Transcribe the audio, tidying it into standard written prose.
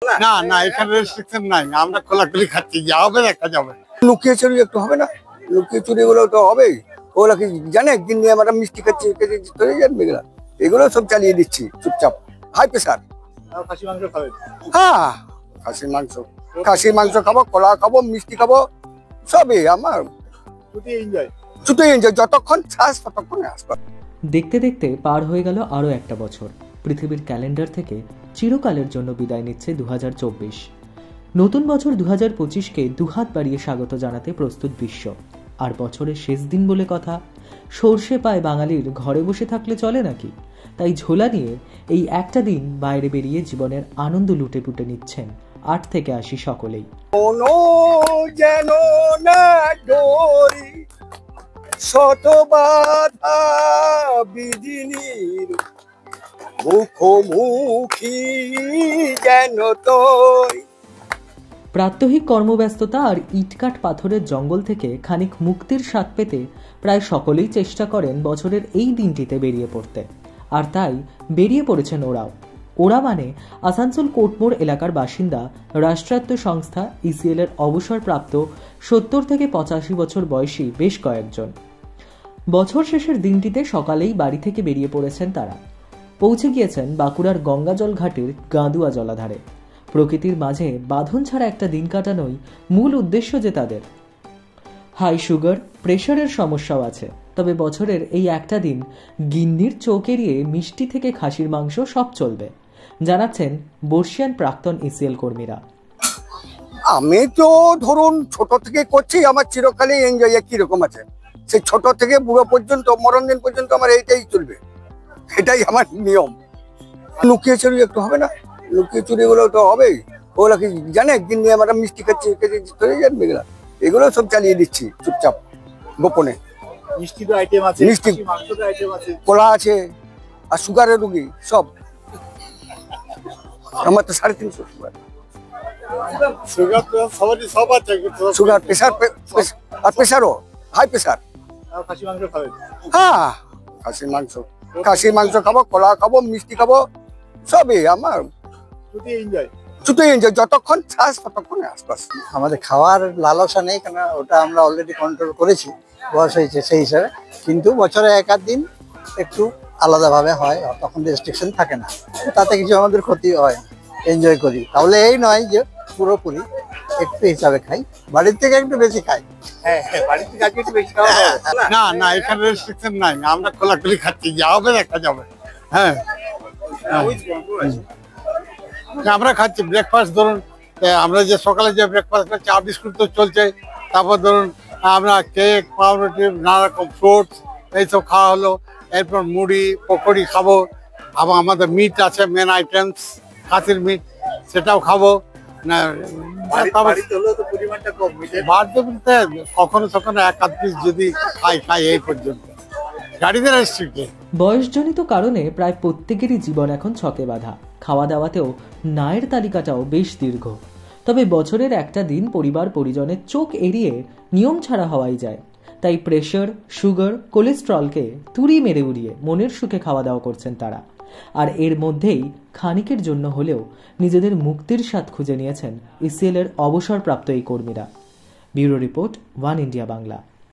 না না, এখানে রেস্ট্রিকশন নাই, আমরা খোলাখুলি খাচ্ছি, যা হবে দেখা যাবে। লুকিয়ে চুরি একটু হবে না, লুকিয়ে চুরি গুলো তো হবেই। ওগুলো কি জানে একদিন নিয়ে আমরা মিষ্টি খাচ্ছি, চলে যাবে এগুলো, এগুলো সব চালিয়ে দিচ্ছি চুপচাপ। High pressure. খাসি মাংস খাবেন? হ্যাঁ, খাসির মাংস খাবো, কলা খাবো, মিষ্টি খাবো, সবই আমার ছুটে এনজয়। যতক্ষণ শ্বাস ততক্ষণ আসবে। দেখতে দেখতে পার হয়ে গেল আরও একটা বছর। পৃথিবীর ক্যালেন্ডার থেকে চিরকালের জন্য বিদায় নিচ্ছে 2024। নতুন বছর 2025কে দুহাত বাড়িয়ে স্বাগত জানাতে প্রস্তুত বিশ্ব। আর বছরের শেষ দিন বলে কথা, সর্ষে পায় বাঙালির ঘরে বসে থাকলে চলে নাকি? তাই ঝোলা নিয়ে এই একটা দিন বাইরে বেরিয়ে জীবনের আনন্দ লুটে পুটে নিচ্ছেন 8 থেকে 80 সকলেই। যেন না ডোরি শত বাধা বিধিনীর মুখোমুখি যেন তোর। প্রাত্যহিক কর্মব্যস্ততা আর ইটকাট পাথরের জঙ্গল থেকে খানিক মুক্তির স্বাদ পেতে প্রায় সকলেই চেষ্টা করেন বছরের এই দিনটিতে বেরিয়ে পড়তে। আর তাই বেরিয়ে পড়েছেন ওরা মানে আসানসোল কোটমোড় এলাকার বাসিন্দা, রাষ্ট্রায়ত্ত সংস্থা ইসিএল এর অবসরপ্রাপ্ত 70 থেকে 85 বছর বয়সী বেশ কয়েকজন। বছর শেষের দিনটিতে সকালেই বাড়ি থেকে বেরিয়ে পড়েছেন তারা। পৌঁছে গিয়েছেন বাঁকুড়ার গঙ্গাজল ঘাটের গাঁদুয়া জলাধারে। প্রকৃতির মাঝে বাঁধন ছাড়া একটা দিন কাটানোই মূল উদ্দেশ্য যে তাদের। হাই সুগার, প্রেশারের সমস্যাও আছে, তবে বছরের এই একটা দিন গিন্নির চোখ এড়িয়ে মিষ্টি থেকে খাসির মাংস সব চলবে, জানাচ্ছেন বর্ষিয়ান প্রাক্তন ইসিএল কর্মীরা। আমি তো ধরুন ছোট থেকে করছি, আমার চিরকালই এনজয় কিরকম আছে, সেই ছোট থেকে বুড়ো পর্যন্ত মরণ দিন পর্যন্ত আমার এইটাই চলবে, এটাই আমার নিয়ম। লুকিয়ে চুরি একটু হবে না, লুকিয়ে চুরি গুলো তো হবেই। ওগুলো কি জানে একদিন নিয়ে আমরা মিষ্টি খাচ্ছি, চলে যাবে এগুলো, এগুলো সব চালিয়ে দিচ্ছি চুপচাপ গোপনে। মিষ্টি তো আইটেম আছে, মিষ্টি মাংস তো আইটেম আছে, কলা আছে, আর সুগারের রুগী সব। আমার তো 350 সুগার, প্রেশার আর প্রেশারও হাই প্রেশার। খাসি মাংস খাবেন? হ্যাঁ, খাসির মাংস খাবো, কলা খাবো, মিষ্টি খাবো, সবই আমার ছুটে এনজয়। যতক্ষণ শ্বাস ততক্ষণ আশপাশ। আমাদের খাওয়ার লালসা নেই, কেন ওটা আমরা অলরেডি কন্ট্রোল করেছি, বয়স হয়েছে সেই হিসাবে। কিন্তু বছরে এক আধ দিন একটু আলাদাভাবে হয়, তখন রেস্ট্রিকশন থাকে না, তাতে কিছু আমাদের ক্ষতি হয়, এনজয় করি। তাহলে এই নয় যে পুরোপুরি, একটু হিসাবে খাই, বাড়ির থেকে একটু বেশি খাই। না না, এখানে রেস্ট্রিকশন নাই, আমরা খোলাখুলি খাচ্ছি, যা হবে দেখা যাবে। হ্যাঁ, আমরা খাচ্ছি ব্রেকফাস্ট। ধরুন আমরা যে সকালে যে ব্রেকফাস্ট চা বিস্কুট তো চলছে, তারপর ধরুন আমরা কেক, পাউরুটি, নানা রকম ফ্রুটস এইসব খাওয়া হলো। এরপর মুড়ি পকোড়ি খাবো, আবার আমাদের মিট আছে, মেন আইটেমস খাসির মিট, সেটাও খাবো। বাড়তে বলতে কখনো কখনো এক আধ পিস যদি খাই এই পর্যন্ত, গাড়িতে রেস্ট্রিক্টেড। বয়সজনিত কারণে প্রায় প্রত্যেকেরই জীবন এখন ছকে বাঁধা। খাওয়া দাওয়াতেও নায়ের তালিকাটাও বেশ দীর্ঘ। তবে বছরের একটা দিন পরিবার পরিজনের চোখ এড়িয়ে নিয়ম ছাড়া হওয়াই যায়। তাই প্রেশার, সুগার, কোলেস্ট্রলকে তুড়ি মেরে উড়িয়ে মনের সুখে খাওয়া দাওয়া করছেন তারা। আর এর মধ্যেই খানিকের জন্য হলেও নিজেদের মুক্তির স্বাদ খুঁজে নিয়েছেন ইসিএল এর অবসরপ্রাপ্ত এই কর্মীরা। Bureau report, one India Bangla.